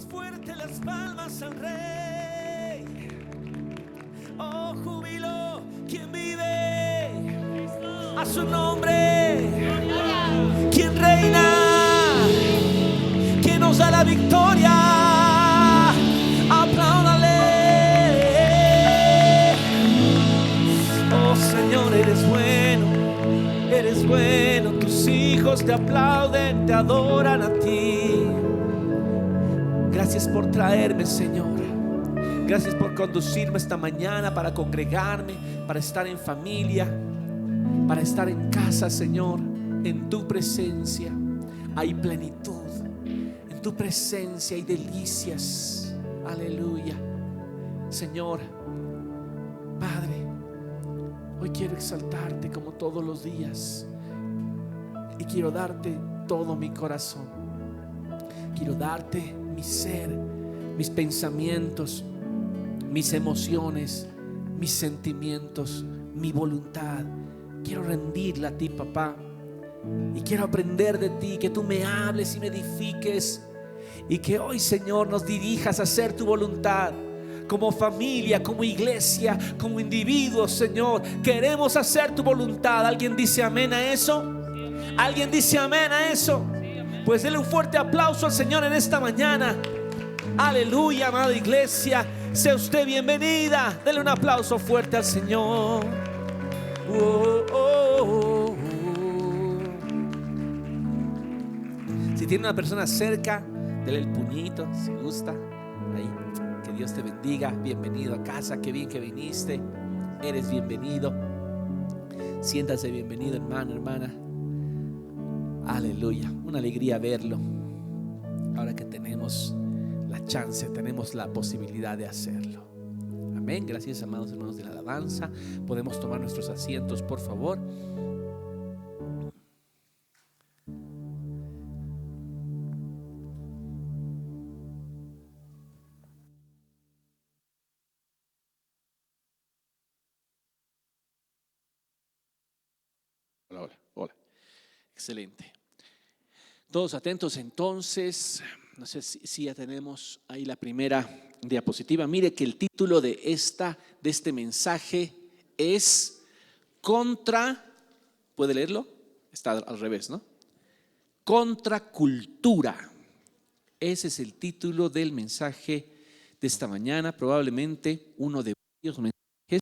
más fuerte las palmas al Rey. Oh, júbilo, quien vive a su nombre, quien reina, quien nos da la victoria. Apláudale. Oh Señor, eres bueno, tus hijos te aplauden, te adoran a ti. Gracias por traerme, Señor. Gracias por conducirme esta mañana para congregarme, para estar en familia, para estar en casa, Señor. En tu presencia hay plenitud, en tu presencia hay delicias. Aleluya. Señor, Padre, hoy quiero exaltarte como todos los días y quiero darte todo mi corazón. Quiero darte mi ser, mis pensamientos, mis emociones, mis sentimientos, mi voluntad. Quiero rendirla a ti, papá, y quiero aprender de ti, que tú me hables y me edifiques, y que hoy, Señor, nos dirijas a hacer tu voluntad. Como familia, como iglesia, como individuos, Señor, queremos hacer tu voluntad. ¿Alguien dice amén a eso? ¿Alguien dice amén a eso? Pues denle un fuerte aplauso al Señor en esta mañana. Aleluya, amada iglesia. Sea usted bienvenida. Denle un aplauso fuerte al Señor. Oh, oh, oh, oh. Si tiene una persona cerca, denle el puñito si gusta. Ahí. Que Dios te bendiga. Bienvenido a casa. Qué bien que viniste. Eres bienvenido. Siéntase bienvenido, hermano, hermana. Aleluya. Una alegría verlo. Ahora que tenemos la chance, tenemos la posibilidad de hacerlo. Amén. Gracias, amados hermanos de la alabanza. Podemos tomar nuestros asientos, por favor. Hola, hola, hola. Excelente. Todos atentos entonces. No sé si ya tenemos ahí la primera diapositiva. Mire que el título de este mensaje es contra, ¿puede leerlo? Está al revés, ¿no? Contracultura. Ese es el título del mensaje de esta mañana. Probablemente uno de varios mensajes.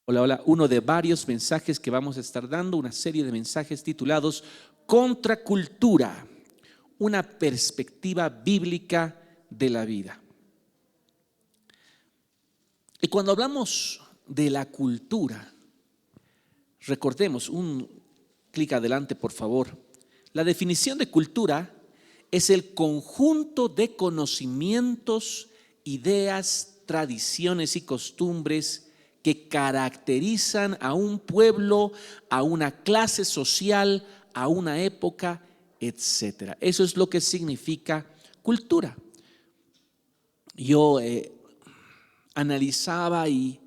Hola, uno de varios mensajes que vamos a estar dando. Una serie de mensajes titulados Contracultura. Una perspectiva bíblica de la vida. Y cuando hablamos de la cultura, recordemos, un clic adelante por favor. La definición de cultura es el conjunto de conocimientos, ideas, tradiciones y costumbres que caracterizan a un pueblo, a una clase social, a una época, etcétera. Eso es lo que significa cultura. Yo analizaba y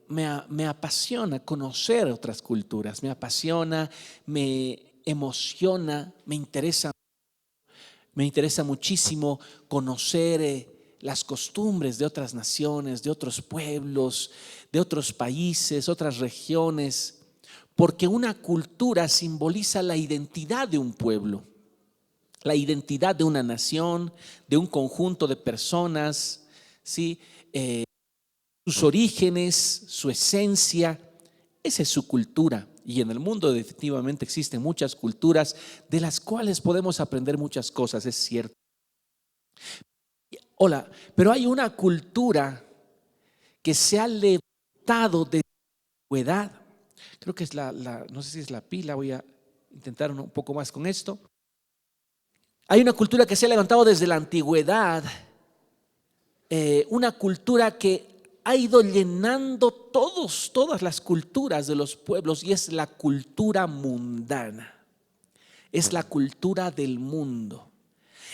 me apasiona conocer otras culturas, me apasiona, me emociona, me interesa muchísimo conocer las costumbres de otras naciones, de otros pueblos, de otros países, otras regiones, porque una cultura simboliza la identidad de un pueblo, la identidad de una nación, de un conjunto de personas, ¿sí? Sus orígenes, su esencia, esa es su cultura. Y en el mundo definitivamente existen muchas culturas de las cuales podemos aprender muchas cosas, es cierto. Hola, pero hay una cultura que se ha levantado de antigüedad. Creo que es no sé si es la pila, voy a intentar un poco más con esto. Hay una cultura que se ha levantado desde la antigüedad, una cultura que ha ido llenando todas las culturas de los pueblos, y es la cultura mundana, es la cultura del mundo.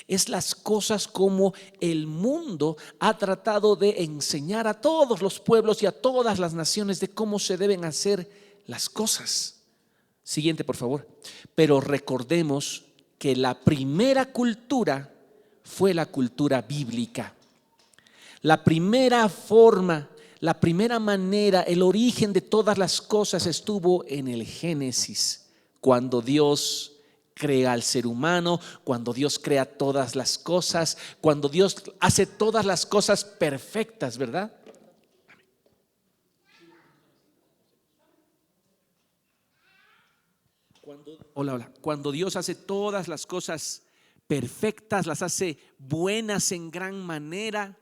Es las cosas como el mundo ha tratado de enseñar a todos los pueblos y a todas las naciones de cómo se deben hacer las cosas. Siguiente, por favor. Pero recordemos que la primera cultura fue la cultura bíblica. La primera forma, la primera manera, el origen de todas las cosas estuvo en el Génesis, cuando Dios crea al ser humano, cuando Dios crea todas las cosas, cuando Dios hace todas las cosas perfectas, ¿verdad? Cuando Dios hace todas las cosas perfectas, las hace buenas en gran manera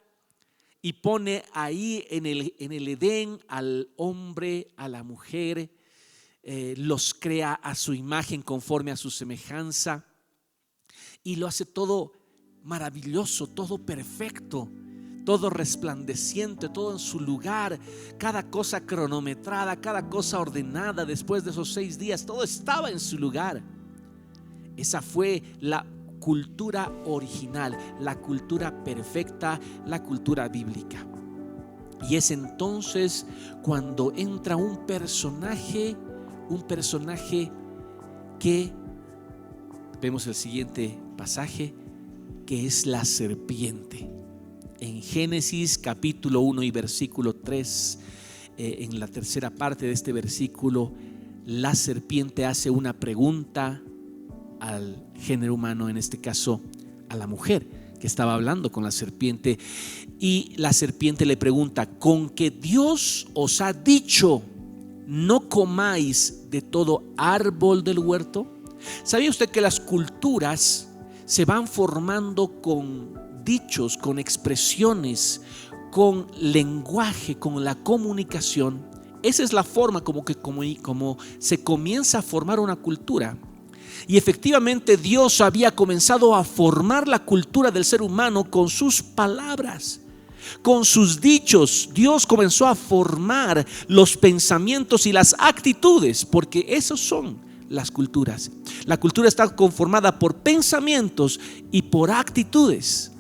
y pone ahí en el Edén al hombre, a la mujer, los crea a su imagen conforme a su semejanza y lo hace todo maravilloso, todo perfecto, todo resplandeciente, todo en su lugar, cada cosa cronometrada, cada cosa ordenada. Después de esos 6 días todo estaba en su lugar. Esa fue la cultura original, la cultura perfecta, la cultura bíblica. Y es entonces cuando entra un personaje que vemos el siguiente pasaje, que es la serpiente. En Génesis capítulo 1 y versículo 3, en la tercera parte de este versículo, la serpiente hace una pregunta al género humano, en este caso a la mujer que estaba hablando con la serpiente, y la serpiente le pregunta: ¿con que Dios os ha dicho no comáis de todo árbol del huerto? ¿Sabía usted que las culturas se van formando con dichos, con expresiones, con lenguaje, con la comunicación? Esa es la forma como se comienza a formar una cultura. Y efectivamente Dios había comenzado a formar la cultura del ser humano con sus palabras, con sus dichos. Dios comenzó a formar los pensamientos y las actitudes, porque esos son las culturas. La cultura está conformada por pensamientos y por actitudes.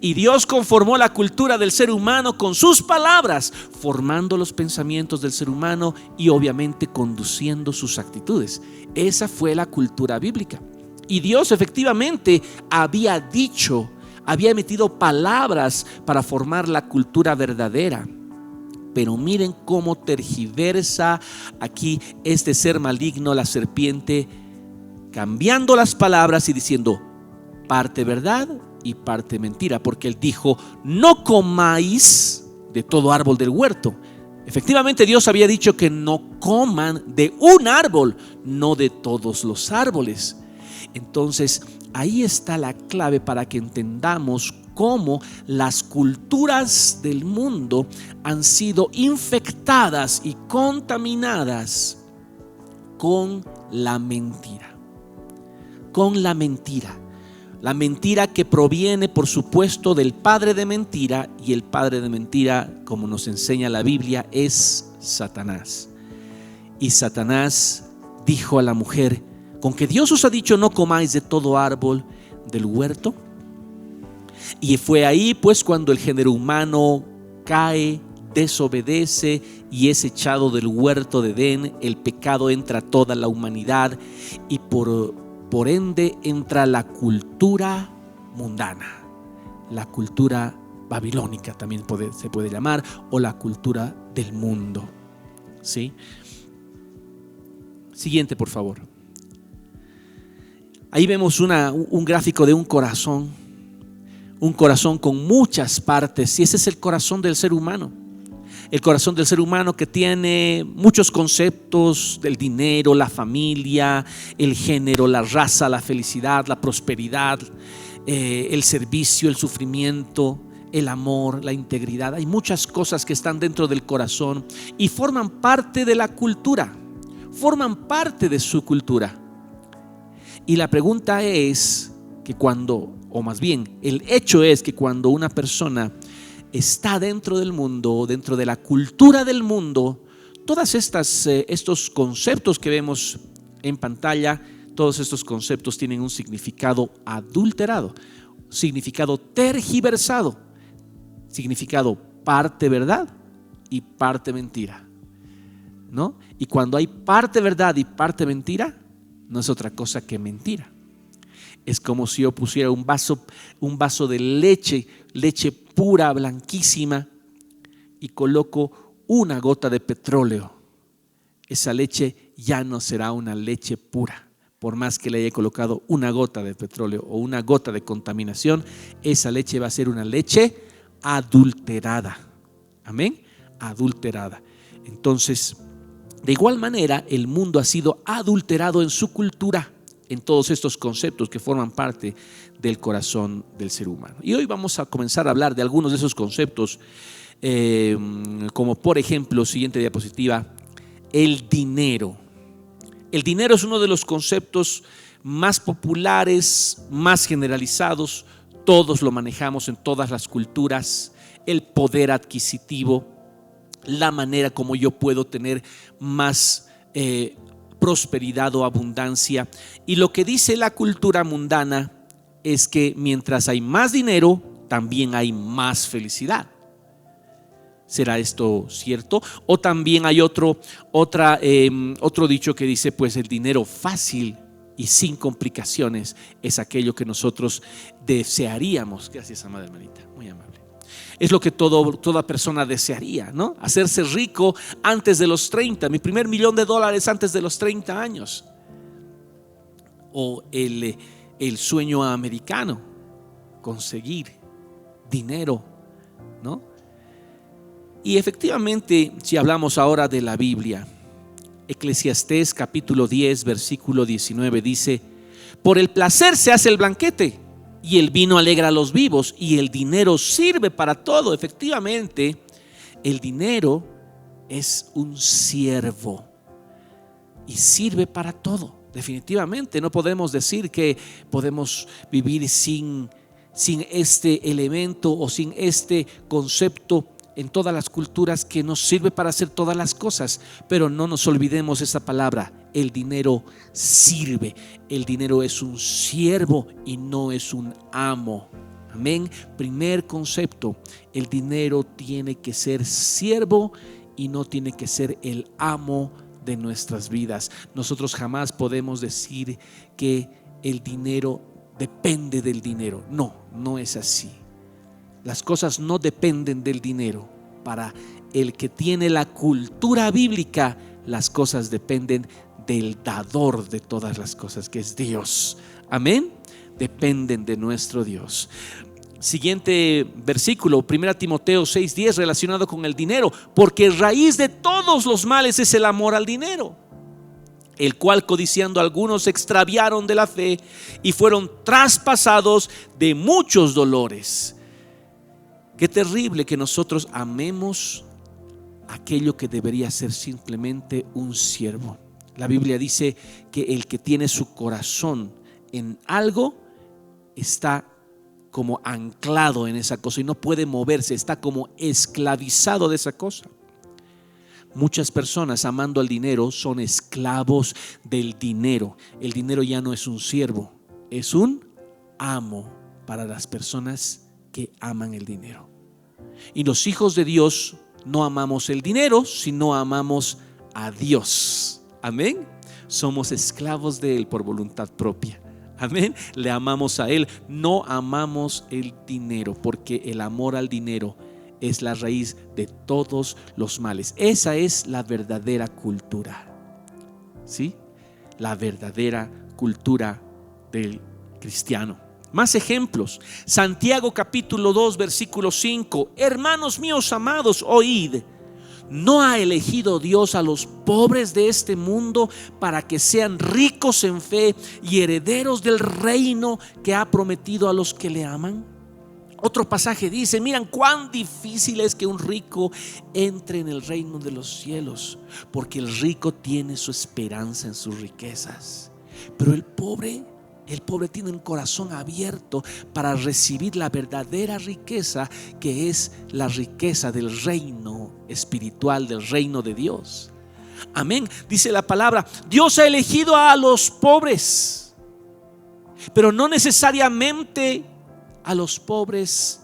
Y Dios conformó la cultura del ser humano con sus palabras, formando los pensamientos del ser humano y obviamente conduciendo sus actitudes. Esa fue la cultura bíblica. Y Dios efectivamente había emitido palabras para formar la cultura verdadera. Pero miren cómo tergiversa aquí este ser maligno, la serpiente, cambiando las palabras y diciendo parte verdad y parte mentira, porque él dijo: no comáis de todo árbol del huerto. Efectivamente Dios había dicho que no coman de un árbol, no de todos los árboles. Entonces ahí está la clave para que entendamos cómo las culturas del mundo han sido infectadas y contaminadas con la mentira. Con la mentira. La mentira que proviene, por supuesto, del padre de mentira, y el padre de mentira, como nos enseña la Biblia, es Satanás. Y Satanás dijo a la mujer: ¿con que Dios os ha dicho no comáis de todo árbol del huerto? Y fue ahí pues cuando el género humano cae, desobedece y es echado del huerto de Edén. El pecado entra a toda la humanidad y por ende entra la cultura mundana, la cultura babilónica también se puede llamar, o la cultura del mundo. ¿Sí? Siguiente, por favor. Ahí vemos un gráfico de un corazón con muchas partes, y ese es el corazón del ser humano. El corazón del ser humano, que tiene muchos conceptos: del dinero, la familia, el género, la raza, la felicidad, la prosperidad, el servicio, el sufrimiento, el amor, la integridad. Hay muchas cosas que están dentro del corazón y forman parte de la cultura, forman parte de su cultura. Y la pregunta es que el hecho es que cuando una persona está dentro del mundo, dentro de la cultura del mundo, todas estos conceptos que vemos en pantalla, todos estos conceptos tienen un significado adulterado, significado tergiversado, significado parte verdad y parte mentira, ¿no? Y cuando hay parte verdad y parte mentira, no es otra cosa que mentira. Es como si yo pusiera un vaso de leche pura, blanquísima, y coloco una gota de petróleo. Esa leche ya no será una leche pura. Por más que le haya colocado una gota de petróleo o una gota de contaminación, esa leche va a ser una leche adulterada. Amén, adulterada. Entonces, de igual manera, el mundo ha sido adulterado en su cultura, en todos estos conceptos que forman parte del corazón del ser humano. Y hoy vamos a comenzar a hablar de algunos de esos conceptos, como por ejemplo, siguiente diapositiva, el dinero. El dinero es uno de los conceptos más populares, más generalizados. Todos lo manejamos en todas las culturas. El poder adquisitivo, la manera como yo puedo tener más prosperidad o abundancia. Y lo que dice la cultura mundana es que mientras hay más dinero, también hay más felicidad. ¿Será esto cierto? O también hay otro dicho que dice, pues el dinero fácil y sin complicaciones es aquello que nosotros desearíamos. Gracias, amada hermanita, muy amable. Es lo que toda persona desearía, ¿no? Hacerse rico antes de los 30, mi primer $1,000,000 antes de los 30 años. O el sueño americano, conseguir dinero, ¿no? Y efectivamente, si hablamos ahora de la Biblia, Eclesiastés capítulo 10, versículo 19 dice: por el placer se hace el banquete, y el vino alegra a los vivos, y el dinero sirve para todo. Efectivamente, el dinero es un siervo y sirve para todo. Definitivamente no podemos decir que podemos vivir sin este elemento o sin este concepto en todas las culturas que nos sirve para hacer todas las cosas. Pero no nos olvidemos esa palabra: el dinero sirve. El dinero es un siervo y no es un amo. Amén. Primer concepto: el dinero tiene que ser siervo y no tiene que ser el amo de nuestras vidas. Nosotros jamás podemos decir que el dinero depende del dinero. No es así. Las cosas no dependen del dinero. Para el que tiene la cultura bíblica, las cosas dependen del dador de todas las cosas, que es Dios. Amén. Dependen de nuestro Dios. Siguiente versículo, 1 Timoteo 6:10, relacionado con el dinero: porque raíz de todos los males es el amor al dinero, el cual codiciando algunos se extraviaron de la fe y fueron traspasados de muchos dolores. Qué terrible que nosotros amemos aquello que debería ser simplemente un siervo. La Biblia dice que el que tiene su corazón en algo está como anclado en esa cosa y no puede moverse, está como esclavizado de esa cosa. Muchas personas, amando al dinero, son esclavos del dinero. El dinero ya no es un siervo, es un amo para las personas que aman el dinero. Y los hijos de Dios no amamos el dinero, sino amamos a Dios. Amén. Somos esclavos de Él por voluntad propia. Amén. Le amamos a Él, no amamos el dinero, porque el amor al dinero es la raíz de todos los males. Esa es la verdadera cultura, ¿sí? La verdadera cultura del cristiano. Más ejemplos. Santiago capítulo 2 versículo 5: hermanos míos amados, oíd. ¿No ha elegido Dios a los pobres de este mundo para que sean ricos en fe y herederos del reino que ha prometido a los que le aman? Otro pasaje dice: miran cuán difícil es que un rico entre en el reino de los cielos, porque el rico tiene su esperanza en sus riquezas, pero el pobre tiene un corazón abierto para recibir la verdadera riqueza, que es la riqueza del reino espiritual, del reino de Dios. Amén. Dice la palabra: Dios ha elegido a los pobres, pero no necesariamente a los pobres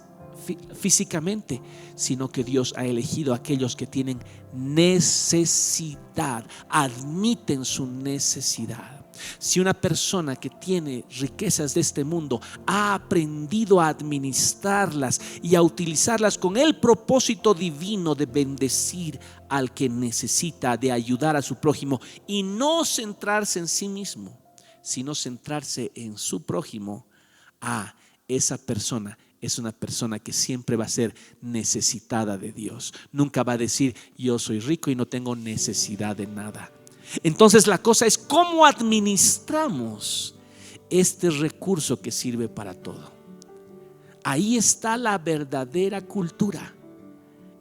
físicamente, sino que Dios ha elegido a aquellos que tienen necesidad, admiten su necesidad. Si una persona que tiene riquezas de este mundo ha aprendido a administrarlas y a utilizarlas con el propósito divino de bendecir al que necesita, de ayudar a su prójimo y no centrarse en sí mismo, sino centrarse en su prójimo, esa persona es una persona que siempre va a ser necesitada de Dios. Nunca va a decir: yo soy rico y no tengo necesidad de nada. Entonces la cosa es cómo administramos este recurso que sirve para todo. Ahí está la verdadera cultura,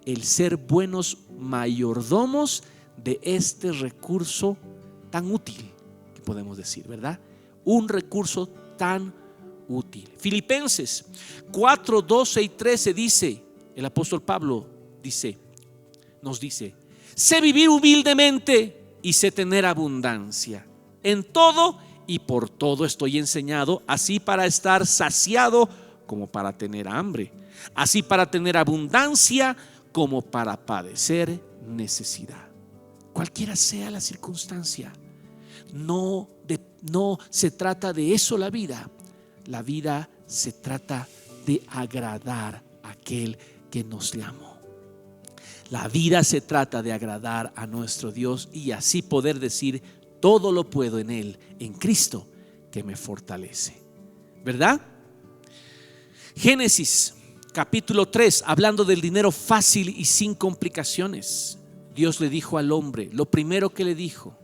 el ser buenos mayordomos de este recurso tan útil, que podemos decir, ¿verdad? Un recurso tan útil. Filipenses 4, 12 y 13 dice, el apóstol Pablo nos dice: sé vivir humildemente y sé tener abundancia. En todo y por todo estoy enseñado, así para estar saciado como para tener hambre, así para tener abundancia como para padecer necesidad. Cualquiera sea la circunstancia, no se trata de eso la vida. La vida se trata de agradar a aquel que nos llamó. La vida se trata de agradar a nuestro Dios y así poder decir: todo lo puedo en Él, en Cristo, que me fortalece. ¿Verdad? Génesis capítulo 3, hablando del dinero fácil y sin complicaciones. Dios le dijo al hombre, lo primero que le dijo: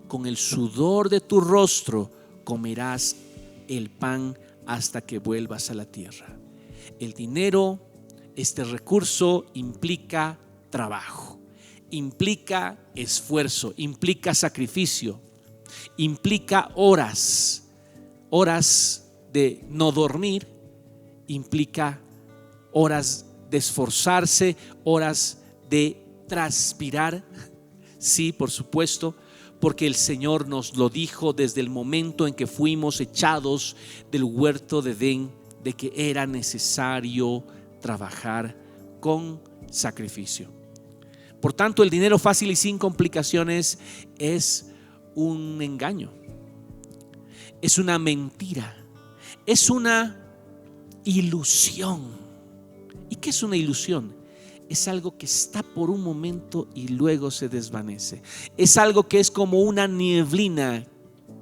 con el sudor de tu rostro comerás el pan hasta que vuelvas a la tierra. El dinero, este recurso, implica trabajo, implica esfuerzo, implica sacrificio, implica horas de no dormir, implica horas de esforzarse, horas de transpirar. Sí, por supuesto, porque el Señor nos lo dijo desde el momento en que fuimos echados del huerto de Edén, de que era necesario trabajar con sacrificio. Por tanto, el dinero fácil y sin complicaciones es un engaño, es una mentira, es una ilusión. ¿Y qué es una ilusión? Es algo que está por un momento y luego se desvanece. Es algo que es como una nieblina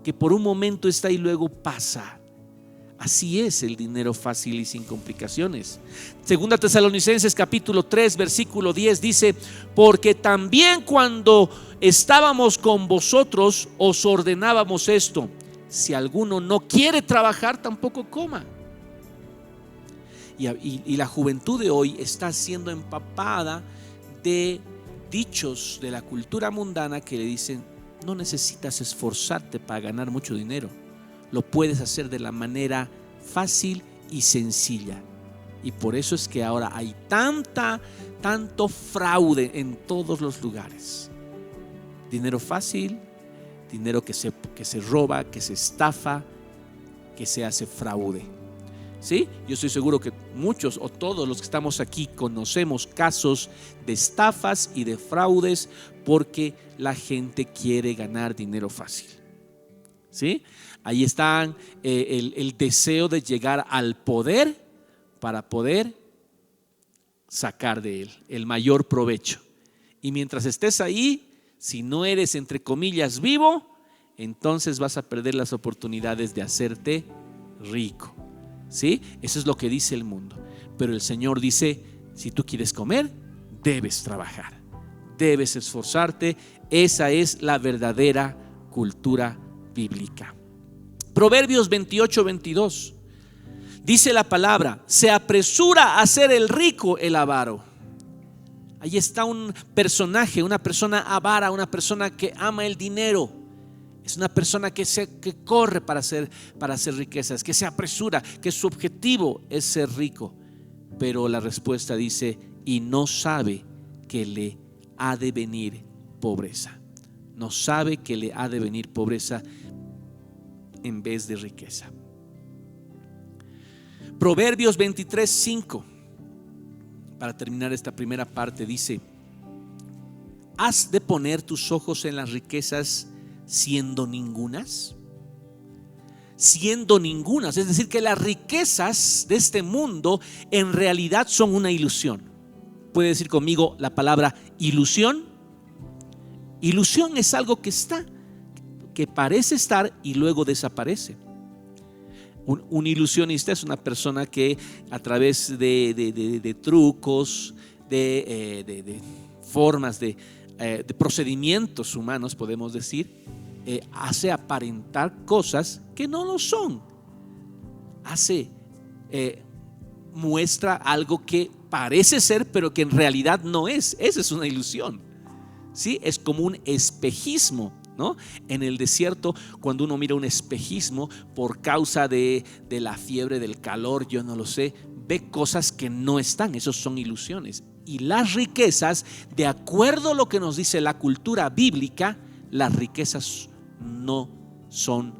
que por un momento está y luego pasa. Así es el dinero fácil y sin complicaciones. Segunda Tesalonicenses capítulo 3 versículo 10 dice: porque también cuando estábamos con vosotros os ordenábamos esto: si alguno no quiere trabajar, tampoco coma. Y la juventud de hoy está siendo empapada de dichos de la cultura mundana que le dicen: no necesitas esforzarte para ganar mucho dinero, lo puedes hacer de la manera fácil y sencilla. Y por eso es que ahora hay tanto fraude en todos los lugares. Dinero fácil, dinero que se roba, que se estafa, que se hace fraude. ¿Sí? Yo estoy seguro que muchos o todos los que estamos aquí conocemos casos de estafas y de fraudes porque la gente quiere ganar dinero fácil. ¿Sí? Ahí está el deseo de llegar al poder para poder sacar de él el mayor provecho. Y mientras estés ahí, si no eres entre comillas vivo, entonces vas a perder las oportunidades de hacerte rico. ¿Sí? Eso es lo que dice el mundo. Pero el Señor dice: si tú quieres comer, debes trabajar, debes esforzarte. Esa es la verdadera cultura bíblica. Proverbios 28, 22 dice la palabra: se apresura a hacer el rico el avaro. Ahí está un personaje, una persona avara, una persona que ama el dinero. Es una persona que corre para hacer riquezas, que se apresura, que su objetivo es ser rico. Pero la respuesta dice: y no sabe que le ha de venir pobreza. No sabe que le ha de venir pobreza en vez de riqueza. Proverbios 23, 5, para terminar esta primera parte, dice: ¿has de poner tus ojos en las riquezas siendo ningunas? siendo ningunas. Es decir, que las riquezas de este mundo en realidad son una ilusión. ¿Puede decir conmigo la palabra ilusión? Ilusión es algo que está, que parece estar y luego desaparece. Un ilusionista es una persona que a través de trucos, de formas, de procedimientos humanos, podemos decir, hace aparentar cosas que no lo son. Muestra algo que parece ser, pero que en realidad no es. Esa es una ilusión, ¿sí? Es como un espejismo, ¿no? En el desierto, cuando uno mira un espejismo por causa de la fiebre, del calor, yo no lo sé, ve cosas que no están. Esos son ilusiones. Y las riquezas, de acuerdo a lo que nos dice la cultura bíblica, las riquezas no son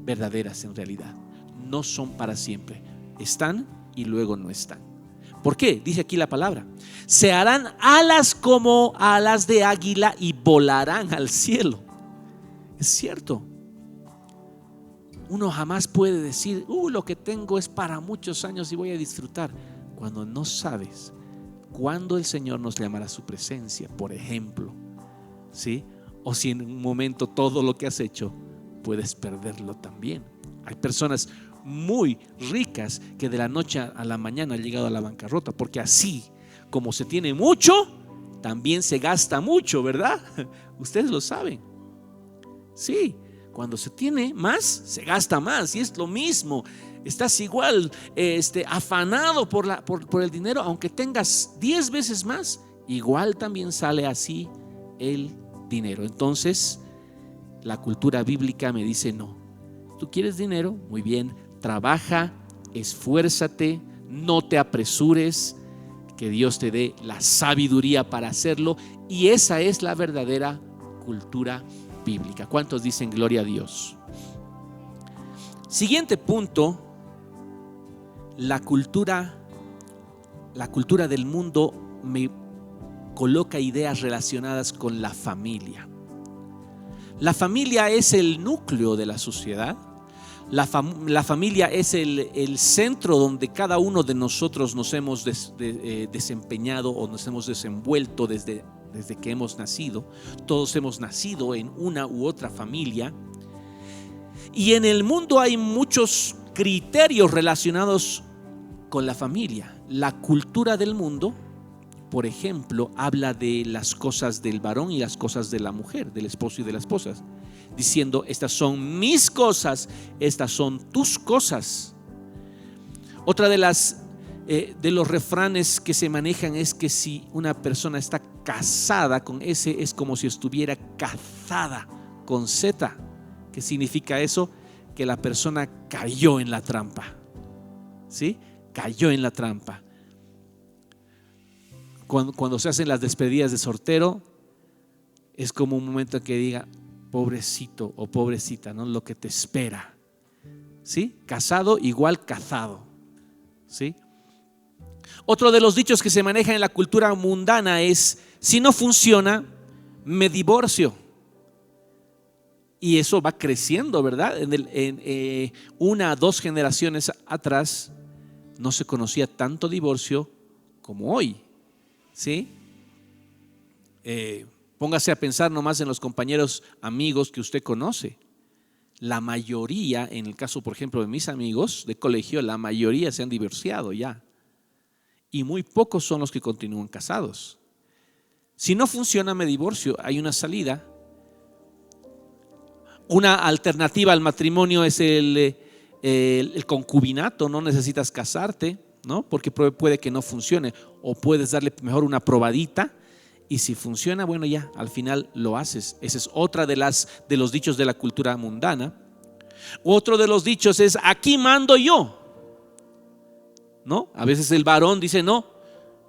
verdaderas en realidad. No son para siempre. Están y luego no están. ¿Por qué? Dice aquí la palabra: se harán alas como alas de águila y volarán al cielo. Es cierto. Uno jamás puede decir, lo que tengo es para muchos años y voy a disfrutar, cuando no sabes cuándo el Señor nos llamará a su presencia, por ejemplo, ¿sí? O si en un momento todo lo que has hecho puedes perderlo también. Hay personas muy ricas que de la noche a la mañana han llegado a la bancarrota, porque así como se tiene mucho, también se gasta mucho, ¿verdad? Ustedes lo saben. Sí, cuando se tiene más, se gasta más, y es lo mismo. Estás igual afanado por el dinero, aunque tengas 10 veces más, igual también sale así el dinero. Entonces la cultura bíblica me dice: no, tú quieres dinero, muy bien, trabaja, esfuérzate, no te apresures, que Dios te dé la sabiduría para hacerlo. Y esa es la verdadera cultura bíblica. ¿Cuántos dicen gloria a Dios? Siguiente punto: la cultura del mundo me coloca ideas relacionadas con la familia. La familia es el núcleo de la sociedad. La familia es el centro donde cada uno de nosotros nos hemos desempeñado o nos hemos desenvuelto desde que hemos nacido. Todos hemos nacido en una u otra familia. Y en el mundo hay muchos criterios relacionados con la familia. La cultura del mundo, por ejemplo, habla de las cosas del varón y las cosas de la mujer, del esposo y de la esposa, diciendo: estas son mis cosas, estas son tus cosas. Otra de los refranes que se manejan es que si una persona está casada con S, es como si estuviera cazada con Z. ¿Qué significa eso? Que la persona cayó en la trampa, ¿sí? Cayó en la trampa. Cuando se hacen las despedidas de soltero, es como un momento en que diga: pobrecito o pobrecita, ¿no? Lo que te espera, ¿sí? Casado igual cazado, ¿sí? Otro de los dichos que se manejan en la cultura mundana es: si no funciona, me divorcio. Y eso va creciendo, ¿verdad? En una o 2 generaciones atrás no se conocía tanto divorcio como hoy, ¿sí? Póngase a pensar nomás en los compañeros, amigos que usted conoce. La mayoría, en el caso por ejemplo de mis amigos de colegio, la mayoría se han divorciado ya. Y muy pocos son los que continúan casados. Si no funciona, me divorcio. Hay una salida. Una alternativa al matrimonio es el concubinato. No necesitas casarte, ¿no? Porque puede que no funcione, o puedes darle mejor una probadita, y si funciona, bueno, ya al final lo haces. Esa es otra de los dichos de la cultura mundana. Otro de los dichos es: aquí mando yo, ¿no? A veces el varón dice: no,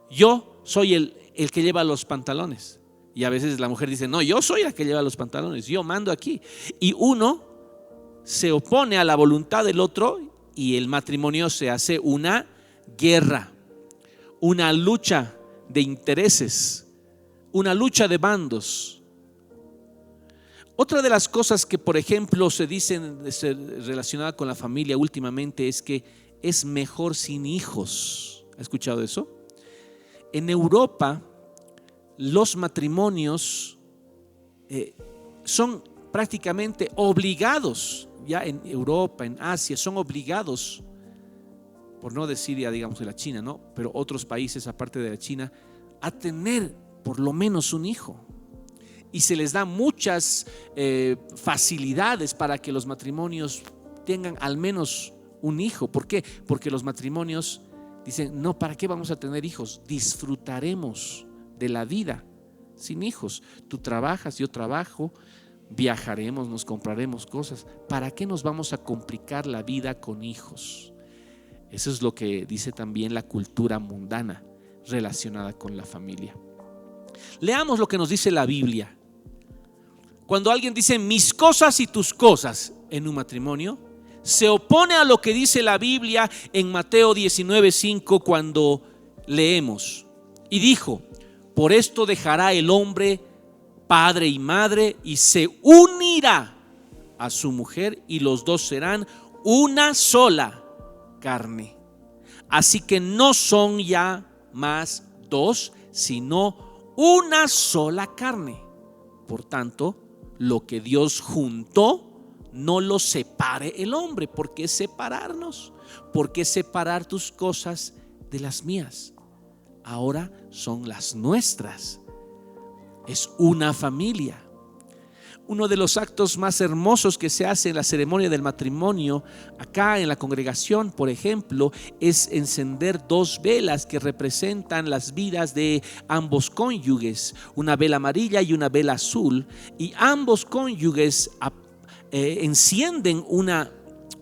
yo soy el que lleva los pantalones. Y a veces la mujer dice: no, yo soy la que lleva los pantalones, yo mando aquí. Y uno se opone a la voluntad del otro, y el matrimonio se hace una guerra, una lucha de intereses, una lucha de bandos. Otra de las cosas que, por ejemplo, se dicen relacionada con la familia últimamente es que es mejor sin hijos. ¿Ha escuchado eso? En Europa, los matrimonios son prácticamente obligados, ya en Europa, en Asia, son obligados, por no decir ya digamos de la China, ¿no? Pero otros países aparte de la China, a tener por lo menos un hijo. Y se les da muchas facilidades para que los matrimonios tengan al menos un hijo. ¿Por qué? Porque los matrimonios dicen, no, ¿para qué vamos a tener hijos? Disfrutaremos de la vida sin hijos. Tú trabajas, yo trabajo, viajaremos, nos compraremos cosas. ¿Para qué nos vamos a complicar la vida con hijos? Eso es lo que dice también la cultura mundana relacionada con la familia. Leamos lo que nos dice la Biblia. Cuando alguien dice mis cosas y tus cosas en un matrimonio, se opone a lo que dice la Biblia en Mateo 19:5, cuando leemos: y dijo, por esto dejará el hombre padre y madre y se unirá a su mujer y los dos serán una sola carne. Así que no son ya más dos, sino una sola carne. Por tanto, lo que Dios juntó, no lo separe el hombre. ¿Por qué separarnos? ¿Por qué separar tus cosas de las mías? Ahora son las nuestras. Es una familia. Uno de los actos más hermosos que se hace en la ceremonia del matrimonio, acá en la congregación, por ejemplo, es encender 2 velas que representan las vidas de ambos cónyuges, una vela amarilla y una vela azul, y ambos cónyuges encienden una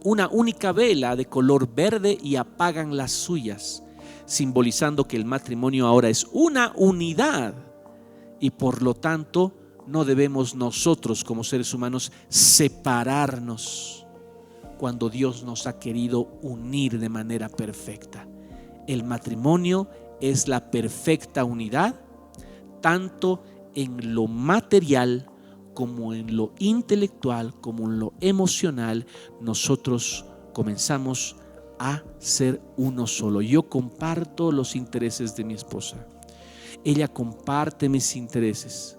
única vela de color verde y apagan las suyas, simbolizando que el matrimonio ahora es una unidad y por lo tanto no debemos nosotros como seres humanos separarnos cuando Dios nos ha querido unir de manera perfecta. El matrimonio es la perfecta unidad, tanto en lo material como en lo intelectual, como en lo emocional. Nosotros comenzamos a ser uno solo. Yo comparto los intereses de mi esposa, ella comparte mis intereses.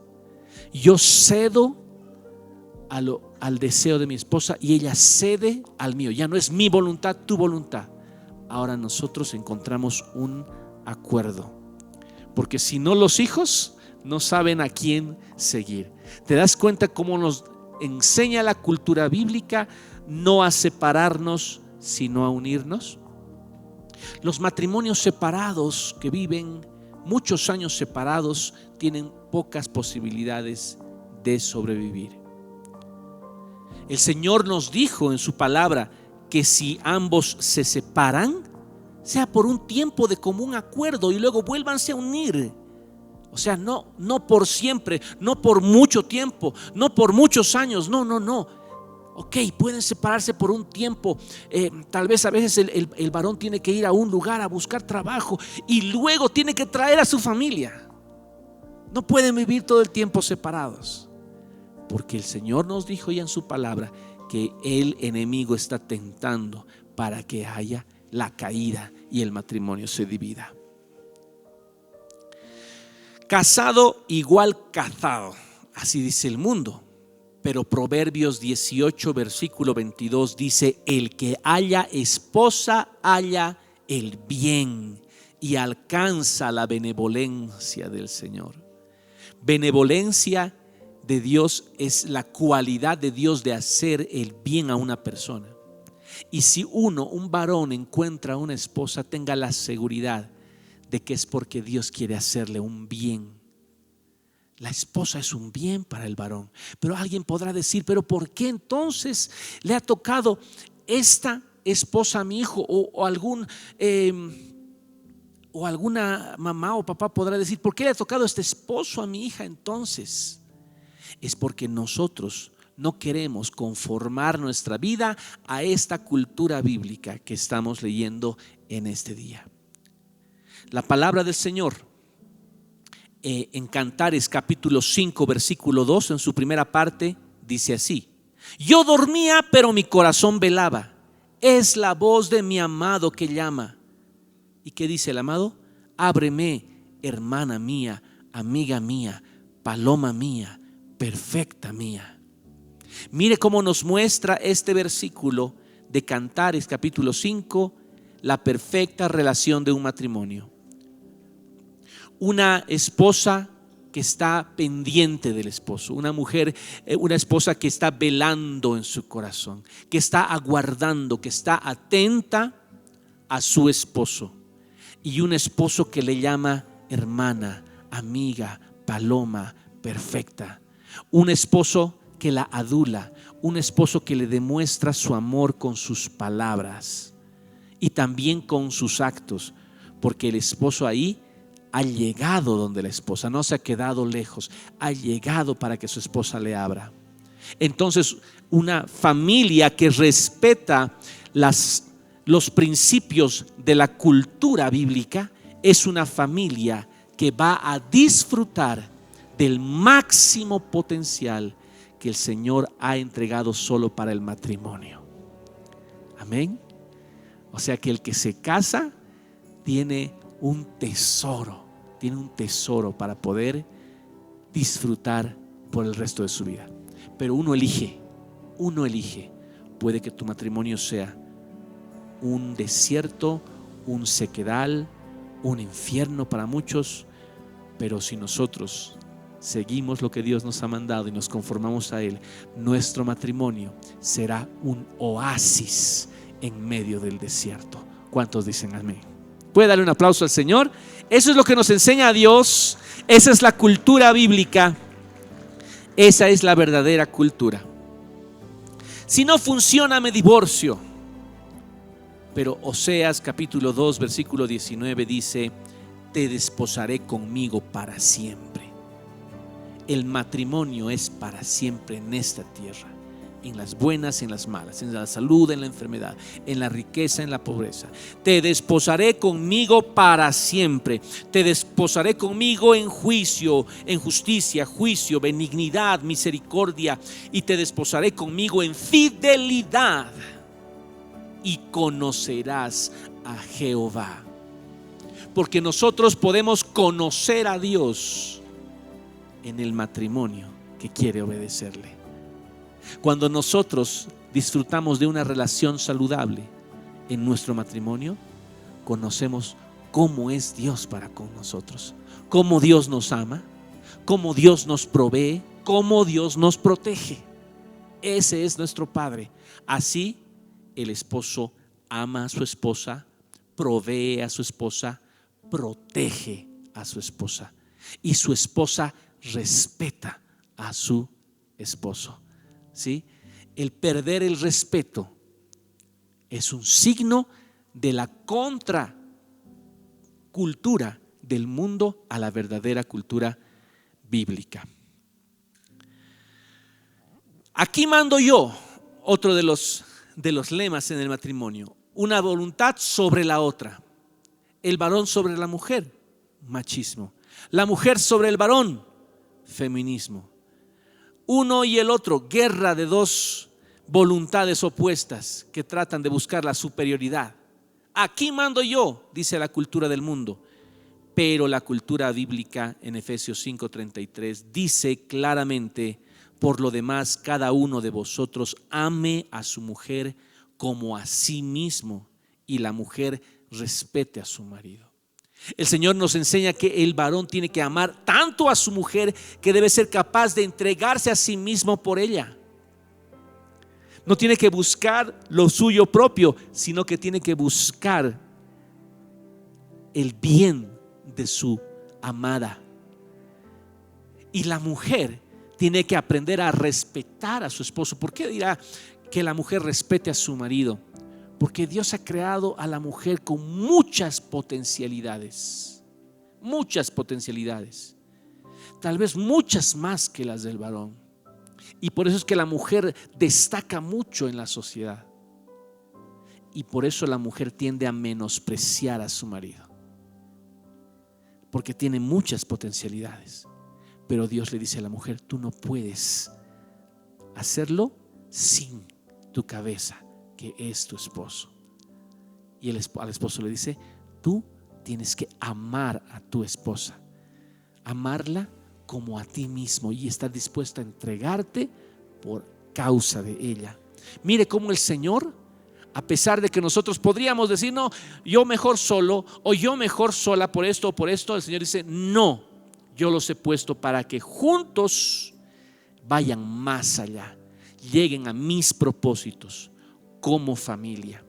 Yo cedo al deseo de mi esposa y ella cede al mío. Ya no es mi voluntad, tu voluntad. Ahora nosotros encontramos un acuerdo, porque si no, los hijos no saben a quién seguir. ¿Te das cuenta cómo nos enseña la cultura bíblica no a separarnos, sino a unirnos? Los matrimonios separados que viven muchos años separados tienen pocas posibilidades de sobrevivir. El Señor nos dijo en su palabra que si ambos se separan, sea por un tiempo de común acuerdo y luego vuélvanse a unir. O sea, no por siempre, no por mucho tiempo, no por muchos años, no. Ok, pueden separarse por un tiempo. Tal vez a veces el varón tiene que ir a un lugar a buscar trabajo y luego tiene que traer a su familia. No pueden vivir todo el tiempo separados, porque el Señor nos dijo ya en su palabra que el enemigo está tentando para que haya la caída y el matrimonio se divida. Casado igual cazado, así dice el mundo. Pero Proverbios 18 versículo 22 dice: el que halla esposa halla el bien y alcanza la benevolencia del Señor. Benevolencia de Dios es la cualidad de Dios de hacer el bien a una persona. Y si un varón encuentra a una esposa, tenga la seguridad de que es porque Dios quiere hacerle un bien. La esposa es un bien para el varón. Pero alguien podrá decir, pero ¿por qué entonces le ha tocado esta esposa a mi hijo? O alguna mamá o papá podrá decir, ¿por qué le ha tocado este esposo a mi hija entonces? Es porque nosotros no queremos conformar nuestra vida a esta cultura bíblica que estamos leyendo en este día. La palabra del Señor en Cantares capítulo 5 versículo 2, en su primera parte dice así: yo dormía, pero mi corazón velaba. Es la voz de mi amado que llama. ¿Y qué dice el amado? Ábreme, hermana mía, amiga mía, paloma mía, perfecta mía. Mire cómo nos muestra este versículo de Cantares capítulo 5 la perfecta relación de un matrimonio. Una esposa que está pendiente del esposo, una mujer, una esposa que está velando en su corazón, que está aguardando, que está atenta a su esposo, y un esposo que le llama hermana, amiga, paloma, perfecta. Un esposo que la adula, un esposo que le demuestra su amor con sus palabras y también con sus actos, porque el esposo ahí ha llegado donde la esposa, no se ha quedado lejos, ha llegado para que su esposa le abra. Entonces, una familia que respeta los principios de la cultura bíblica es una familia que va a disfrutar del máximo potencial que el Señor ha entregado solo para el matrimonio. Amén. O sea que el que se casa tiene un tesoro para poder disfrutar por el resto de su vida. Pero uno elige. Puede que tu matrimonio sea un desierto, un sequedal, un infierno para muchos, pero si nosotros seguimos lo que Dios nos ha mandado y nos conformamos a Él, nuestro matrimonio será un oasis en medio del desierto. ¿Cuántos dicen amén? ¿Puede darle un aplauso al Señor? Eso es lo que nos enseña a Dios. Esa es la cultura bíblica. Esa es la verdadera cultura. Si no funciona, me divorcio. Pero Oseas capítulo 2 versículo 19 dice: te desposaré conmigo para siempre. El matrimonio es para siempre en esta tierra, en las buenas, en las malas, en la salud, en la enfermedad, en la riqueza, en la pobreza. Te desposaré conmigo para siempre. Te desposaré conmigo en juicio, en justicia, juicio, benignidad, misericordia. Y te desposaré conmigo en fidelidad. Y conocerás a Jehová. Porque nosotros podemos conocer a Dios en el matrimonio que quiere obedecerle. Cuando nosotros disfrutamos de una relación saludable en nuestro matrimonio, conocemos cómo es Dios para con nosotros, cómo Dios nos ama, cómo Dios nos provee, cómo Dios nos protege. Ese es nuestro Padre. Así el esposo ama a su esposa, provee a su esposa, protege a su esposa, y su esposa respeta a su esposo. ¿Sí? El perder el respeto es un signo de la contracultura del mundo a la verdadera cultura bíblica. Aquí mando yo, otro de los lemas en el matrimonio: una voluntad sobre la otra. El varón sobre la mujer, machismo. La mujer sobre el varón, feminismo. Uno y el otro, guerra de dos voluntades opuestas que tratan de buscar la superioridad. Aquí mando yo, dice la cultura del mundo. Pero la cultura bíblica en Efesios 5:33 dice claramente: por lo demás, cada uno de vosotros ame a su mujer como a sí mismo, y la mujer respete a su marido. El Señor nos enseña que el varón tiene que amar tanto a su mujer que debe ser capaz de entregarse a sí mismo por ella. No tiene que buscar lo suyo propio, sino que tiene que buscar el bien de su amada. Y la mujer tiene que aprender a respetar a su esposo. ¿Por qué dirá que la mujer respete a su marido? Porque Dios ha creado a la mujer con muchas potencialidades. Muchas potencialidades. Tal vez muchas más que las del varón. Y por eso es que la mujer destaca mucho en la sociedad. Y por eso la mujer tiende a menospreciar a su marido. Porque tiene muchas potencialidades. Pero Dios le dice a la mujer: tú no puedes hacerlo sin tu cabeza, que es tu esposo. Y al esposo le dice: tú tienes que amar a tu esposa, amarla como a ti mismo y estar dispuesto a entregarte por causa de ella. Mire cómo el Señor, a pesar de que nosotros podríamos decir: no, yo mejor solo, o yo mejor sola por esto o por esto, el Señor dice: no, yo los he puesto para que juntos vayan más allá, lleguen a mis propósitos como familia.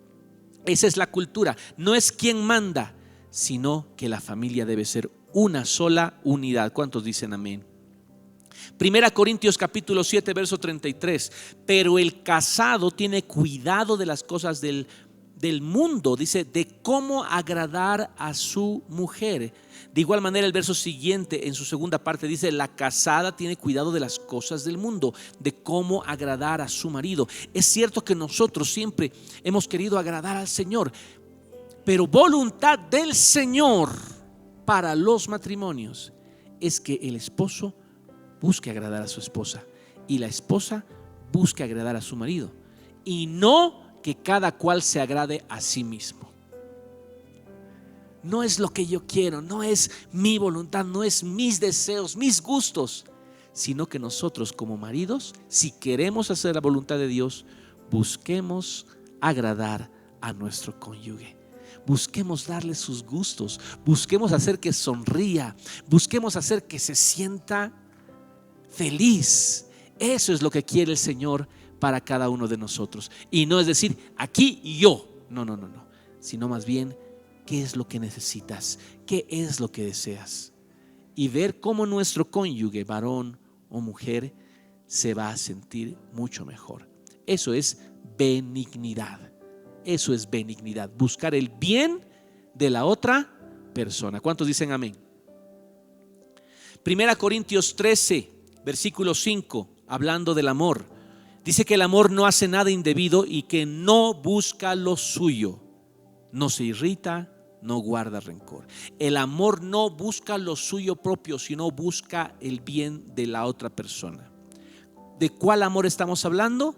Esa es la cultura. No es quien manda, sino que la familia debe ser una sola unidad. ¿Cuántos dicen amén? Primera Corintios capítulo 7 verso 33. Pero el casado tiene cuidado de las cosas del mundo, dice, de cómo agradar a su mujer. De igual manera el verso siguiente, en su segunda parte, dice: la casada tiene cuidado de las cosas del mundo, de cómo agradar a su marido. Es cierto que nosotros siempre hemos querido agradar al Señor, pero voluntad del Señor para los matrimonios es que el esposo busque agradar a su esposa y la esposa busque agradar a su marido, y no que cada cual se agrade a sí mismo. No es lo que yo quiero, no es mi voluntad, no es mis deseos, mis gustos, sino que nosotros como maridos, si queremos hacer la voluntad de Dios, busquemos agradar a nuestro cónyuge. Busquemos darle sus gustos, busquemos hacer que sonría, busquemos hacer que se sienta feliz. Eso es lo que quiere el Señor para cada uno de nosotros. Y no es decir: aquí y yo. No. Sino más bien, ¿qué es lo que necesitas? ¿Qué es lo que deseas? Y ver cómo nuestro cónyuge, varón o mujer, se va a sentir mucho mejor. Eso es benignidad. Eso es benignidad. Buscar el bien de la otra persona. ¿Cuántos dicen amén? Primera Corintios 13 versículo 5, hablando del amor, dice que el amor no hace nada indebido y que no busca lo suyo, no se irrita, no guarda rencor. El amor no busca lo suyo propio, sino busca el bien de la otra persona. ¿De cuál amor estamos hablando?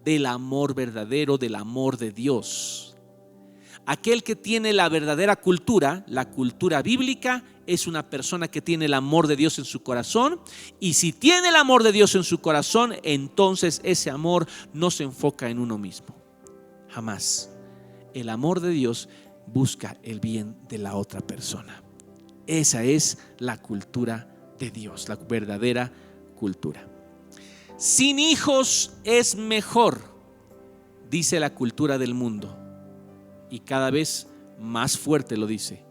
Del amor verdadero, del amor de Dios. Aquel que tiene la verdadera cultura, la cultura bíblica, es una persona que tiene el amor de Dios en su corazón. Y si tiene el amor de Dios en su corazón, entonces ese amor no se enfoca en uno mismo. Jamás. El amor de Dios busca el bien de la otra persona. Esa es la cultura de Dios, la verdadera cultura. Sin hijos es mejor, dice la cultura del mundo. Y cada vez más fuerte lo dice.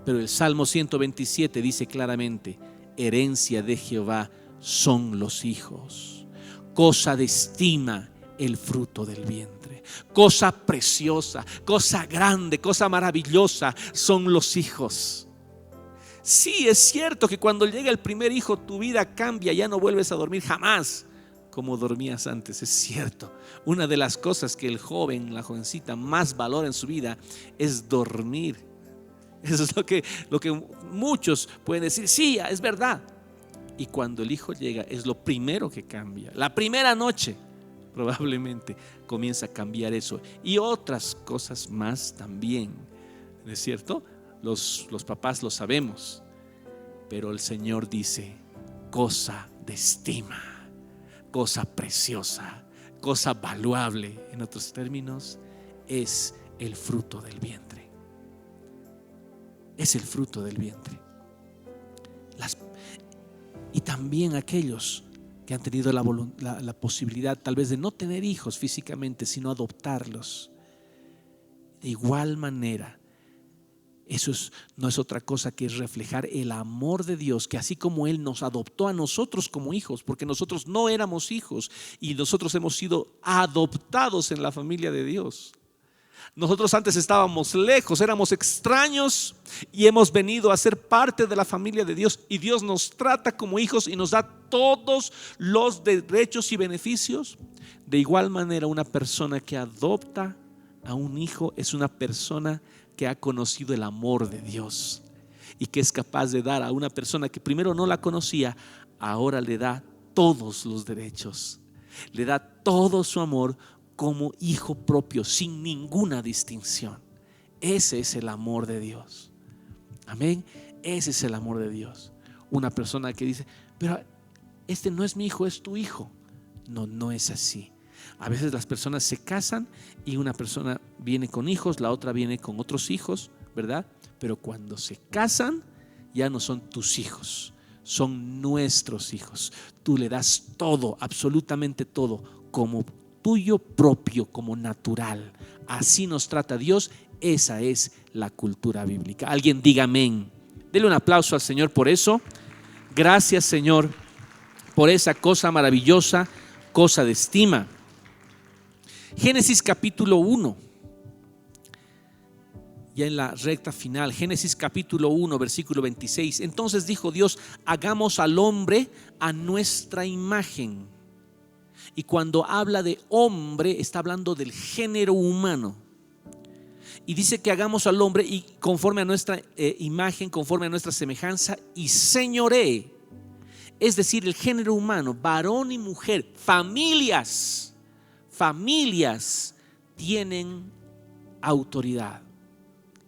Pero el Salmo 127 dice claramente: herencia de Jehová son los hijos, cosa de estima el fruto del vientre, cosa preciosa, cosa grande, cosa maravillosa son los hijos. Sí, es cierto que cuando llega el primer hijo tu vida cambia, ya no vuelves a dormir jamás como dormías antes, es cierto. Una de las cosas que el joven, la jovencita más valora en su vida es dormir. Eso es lo que muchos pueden decir: sí, es verdad. Y cuando el hijo llega es lo primero que cambia. La primera noche probablemente comienza a cambiar eso, y otras cosas más también, ¿no es cierto? Los papás lo sabemos, pero el Señor dice: cosa de estima, cosa preciosa, cosa valuable. En otros términos, es el fruto del vientre. Es el fruto del vientre. Y también aquellos que han tenido la posibilidad tal vez de no tener hijos físicamente, sino adoptarlos. De igual manera, eso no es otra cosa que es reflejar el amor de Dios, que así como Él nos adoptó a nosotros como hijos, porque nosotros no éramos hijos y nosotros hemos sido adoptados en la familia de Dios. Nosotros antes estábamos lejos, éramos extraños, y hemos venido a ser parte de la familia de Dios, y Dios nos trata como hijos y nos da todos los derechos y beneficios. De igual manera, una persona que adopta a un hijo es una persona que ha conocido el amor de Dios y que es capaz de dar a una persona que primero no la conocía, ahora le da todos los derechos. Le da todo su amor como hijo propio, sin ninguna distinción. Ese es el amor de Dios. Amén. Ese es el amor de Dios. Una persona que dice, pero este no es mi hijo, es tu hijo. No, no es así. A veces las personas se casan y una persona viene con hijos, la otra viene con otros hijos, ¿verdad? Pero cuando se casan ya no son tus hijos, son nuestros hijos. Tú le das todo, absolutamente todo, como tuyo propio, como natural. Así nos trata Dios. Esa es la cultura bíblica. Alguien diga amén. Dele un aplauso al Señor por eso. Gracias, Señor, por esa cosa maravillosa, cosa de estima. Génesis capítulo 1, ya en la recta final. Génesis capítulo 1, versículo 26. Entonces dijo Dios: hagamos al hombre a nuestra imagen. Y cuando habla de hombre, está hablando del género humano. Y dice que hagamos al hombre y conforme a nuestra imagen, conforme a nuestra semejanza, y señoree. Es decir, el género humano, varón y mujer, familias tienen autoridad.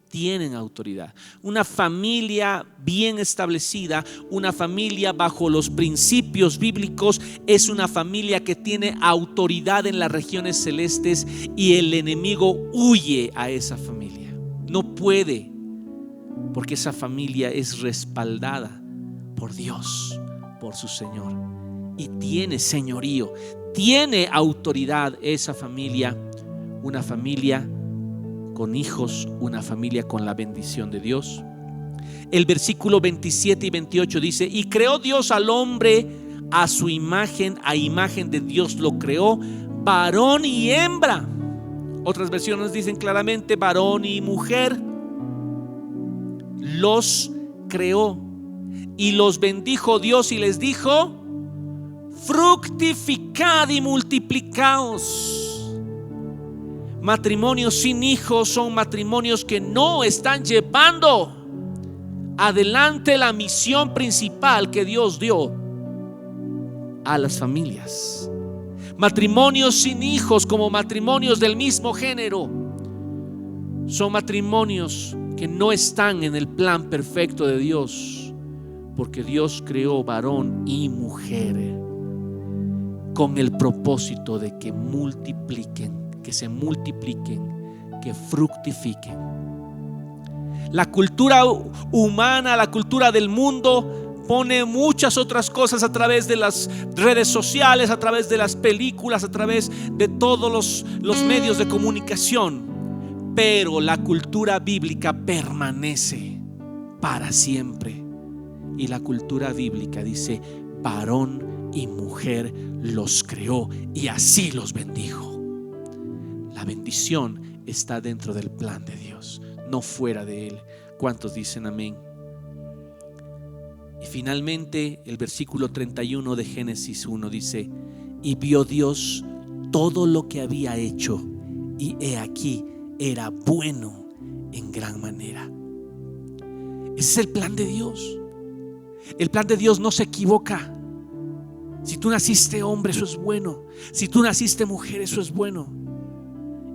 Tienen autoridad. Una familia bien establecida, una familia bajo los principios bíblicos, es una familia que tiene autoridad en las regiones celestes y el enemigo huye a esa familia. No puede, porque esa familia es respaldada por Dios, por su Señor, y tiene señorío, tiene autoridad esa familia, una familia con hijos, una familia con la bendición de Dios. El versículo 27 y 28 dice: y creó Dios al hombre a su imagen, a imagen de Dios lo creó, varón y hembra. Otras versiones dicen claramente varón y mujer los creó, y los bendijo Dios y les dijo: fructificad y multiplicaos. Matrimonios sin hijos son matrimonios que no están llevando adelante la misión principal que Dios dio a las familias. Matrimonios sin hijos, como matrimonios del mismo género, son matrimonios que no están en el plan perfecto de Dios, porque Dios creó varón y mujer con el propósito de que multipliquen, que se multipliquen, que fructifiquen. La cultura humana, la cultura del mundo pone muchas otras cosas a través de las redes sociales, a través de las películas, a través de todos los medios de comunicación, pero la cultura bíblica permanece para siempre. Y la cultura bíblica dice: varón y mujer los creó y así los bendijo. La bendición está dentro del plan de Dios, no fuera de él. ¿Cuántos dicen amén? Y finalmente el versículo 31 de Génesis 1 dice: y vio Dios todo lo que había hecho, y he aquí era bueno en gran manera. Ese es el plan de Dios. El plan de Dios no se equivoca. Si tú naciste hombre, eso es bueno. Si tú naciste mujer, eso es bueno.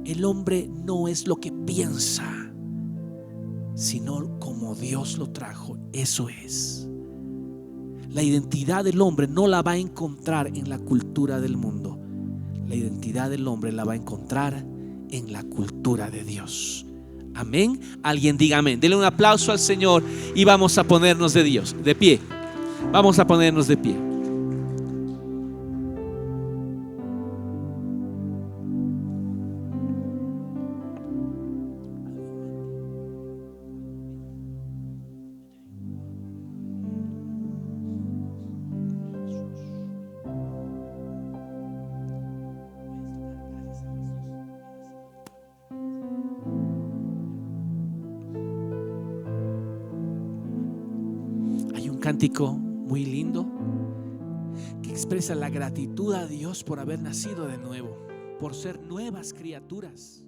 El hombre no es lo que piensa, sino como Dios lo trajo. Eso es. La identidad del hombre no la va a encontrar en la cultura del mundo. La identidad del hombre la va a encontrar en la cultura de Dios. Amén. Alguien diga amén. Dele un aplauso al Señor y vamos a ponernos de pie. Vamos a ponernos de pie. Cántico muy lindo que expresa la gratitud a Dios por haber nacido de nuevo, por ser nuevas criaturas.